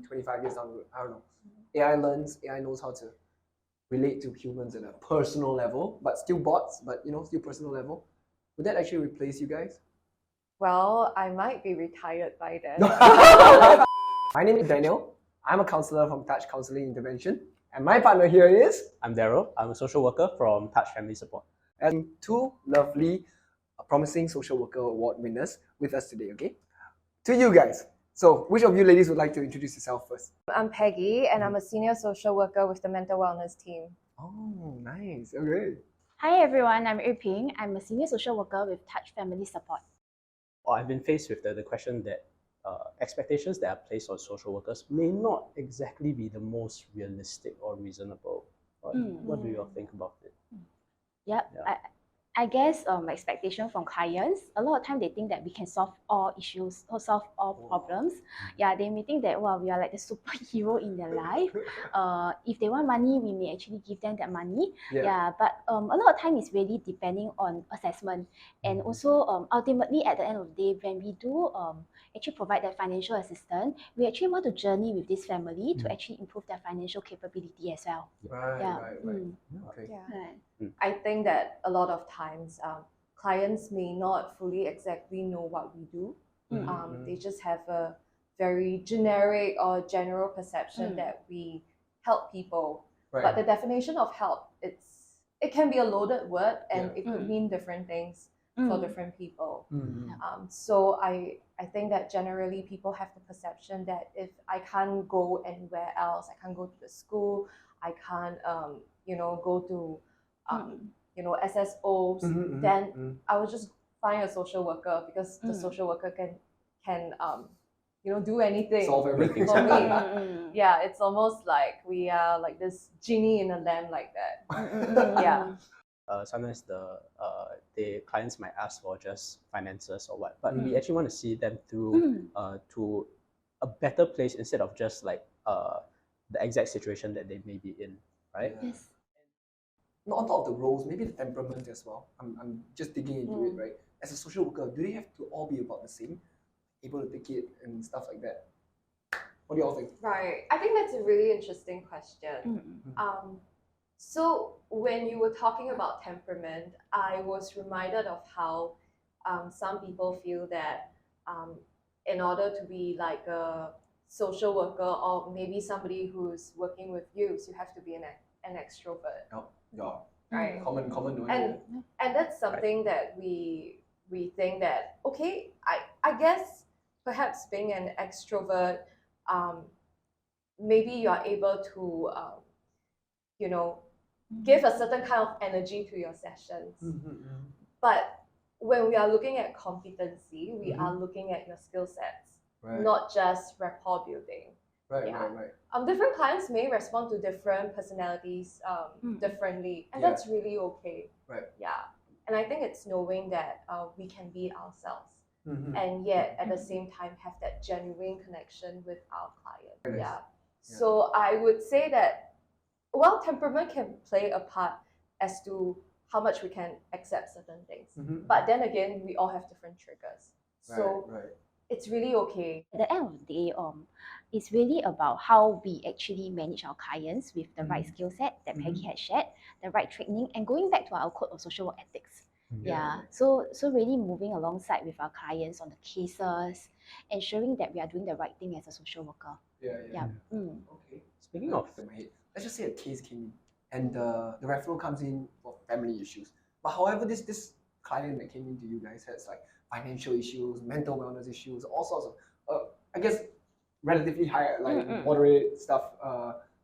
25 years down the road, I don't know, AI learns, AI knows how to relate to humans at a personal level, but still bots, but still personal level. Would that actually replace you guys? Well, I might be retired by then. My name is Daniel. I'm a counselor from Touch Counseling Intervention. And my partner here is... I'm Daryl. I'm a social worker from Touch Family Support. And two lovely, promising social worker award winners with us today, okay? To you guys. So, which of you ladies would like to introduce yourself first? I'm Peggy, and I'm a senior social worker with the mental wellness team. Oh, nice. Okay. Hi everyone, I'm Ping. I'm a senior social worker with Touch Family Support. I've been faced with the question that expectations that are placed on social workers may not exactly be the most realistic or reasonable. What do you all think about it? Yep. I guess expectation from clients, a lot of time they think that we can solve all issues or solve all problems. Yeah, they may think that, wow, we are like the superhero in their life. If they want money, we may actually give them that money. Yeah, but a lot of time is really depending on assessment. And also ultimately at the end of the day, when we do actually provide that financial assistance, we actually want to journey with this family to actually improve their financial capability as well. Right. Okay. I think that a lot of times clients may not fully exactly know what we do. They just have a very generic or general perception that we help people. Right. But the definition of help, it can be a loaded word, and it could mean different things for different people. So I think that generally people have the perception that if I can't go anywhere else, I can't go to the school, I can't go to SSOs, then I will just find a social worker, because the social worker can do anything. Solve everything for me. Yeah, it's almost like we are like this genie in a lamp like that. Yeah. Sometimes the clients might ask for just finances or what, but we actually want to see them through to a better place instead of just like the exact situation that they may be in, right? Yes. Not on top of the roles, maybe the temperament as well. I'm just digging into it, right? As a social worker, do they have to all be about the same? Able to take it and stuff like that? What do you all think? Right. I think that's a really interesting question. So when you were talking about temperament, I was reminded of how some people feel that in order to be like a social worker, or maybe somebody who's working with youth, you have to be an extrovert. Yeah. Right. Common. And that's something that we think that, okay, I guess perhaps being an extrovert, maybe you are able to give a certain kind of energy to your sessions. But when we are looking at competency, we are looking at your skill sets, not just rapport building. Right. Different clients may respond to different personalities differently, and that's really okay. Right. Yeah. And I think it's knowing that we can be ourselves, and yet at the same time have that genuine connection with our client. Yeah. So I would say that, well, temperament can play a part as to how much we can accept certain things. But then again, we all have different triggers. So it's really okay. At the end of the day, it's really about how we actually manage our clients with the right skill set that Peggy had shared, the right training, and going back to our code of social work ethics. So really moving alongside with our clients on the cases, ensuring that we are doing the right thing as a social worker. Okay. Speaking of, let's just say a case came in and the referral comes in for family issues. But however, this client that came into you guys has like financial issues, mental wellness issues, all sorts of, I guess, relatively high, like moderate stuff.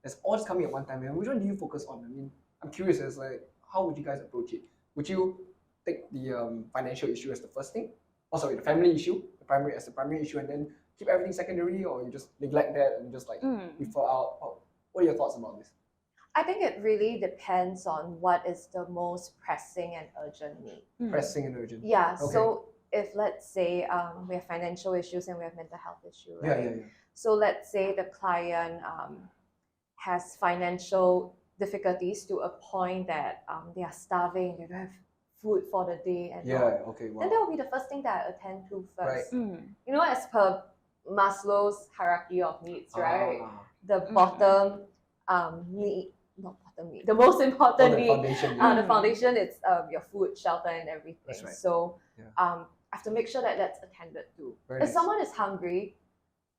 That's all just coming at one time. And which one do you focus on? I mean, I'm curious as like, how would you guys approach it? Would you take the financial issue as the first thing? Oh, sorry, the family issue, the primary issue, and then keep everything secondary, or you just neglect that and just like refer out? What are your thoughts about this? I think it really depends on what is the most pressing and urgent need. Pressing and urgent. Yeah. Okay. So if let's say we have financial issues and we have mental health issues, right? Yeah. So let's say the client has financial difficulties to a point that they are starving, they don't have food for the day, and okay. Wow. then that will be the first thing that I attend to first. Right. As per Maslow's hierarchy of needs, right? The bottom need, not bottom need, the most important need, the foundation is your food, shelter, and everything. Right. So I have to make sure that that's attended to. If someone is hungry,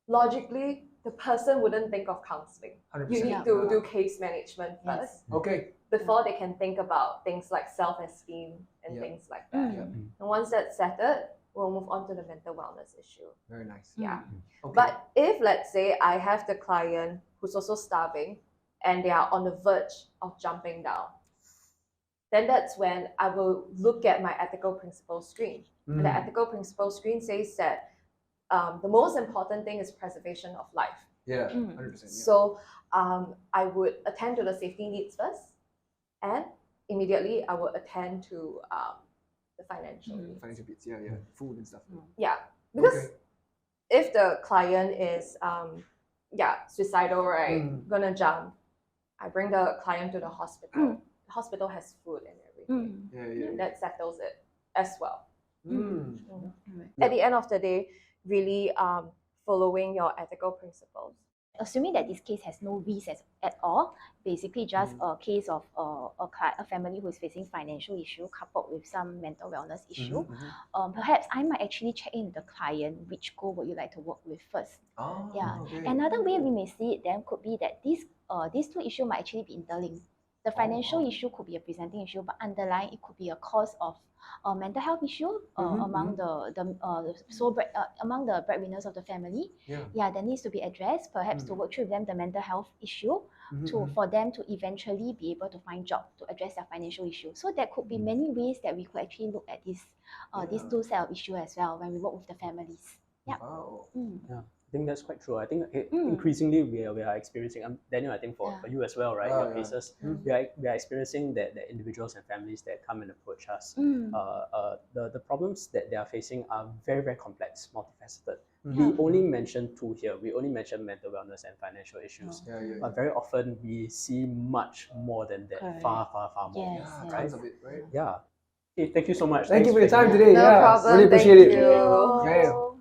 logically, the person wouldn't think of counseling. 100%. You need to do case management first. Okay. Before they can think about things like self-esteem and things like that. And once that's settled, we'll move on to the mental wellness issue. Very nice. Yeah. Okay. But if, let's say, I have the client who's also starving and they are on the verge of jumping down, then that's when I will look at my ethical principles screen. And the ethical principles screen says that the most important thing is preservation of life. Yeah, 100%. Yeah. So I would attend to the safety needs first, and immediately I would attend to the financial needs. Financial bits, food and stuff. Yeah, because if the client is suicidal, right, gonna jump, I bring the client to the hospital. The hospital has food and everything. And that settles it as well. At the end of the day, really following your ethical principles. Assuming that this case has no risk at all, basically just a case of a family who is facing financial issue coupled with some mental wellness issue, perhaps I might actually check in with the client, which goal would you like to work with first. Another way we may see it then could be that these two issues might actually be interlinked. The financial issue could be a presenting issue, but underlying it could be a cause of mental health issue among among the breadwinners of the family. That needs to be addressed. Perhaps to work through with them the mental health issue, for them to eventually be able to find job to address their financial issue. So there could be many ways that we could actually look at these two set of issue as well when we work with the families. Yeah. I think that's quite true. I think increasingly we are experiencing, Daniel, I think for you as well, right? Your cases, we are experiencing that individuals and families that come and approach us, the problems that they are facing are very, very complex, multifaceted. We only mention two here. We only mention mental wellness and financial issues. But very often we see much more than that, far, far, far more. Right? Of it, right? Yeah. Okay, thank you so much. Thank you for your time today. No problem. Really appreciate it. Thank you.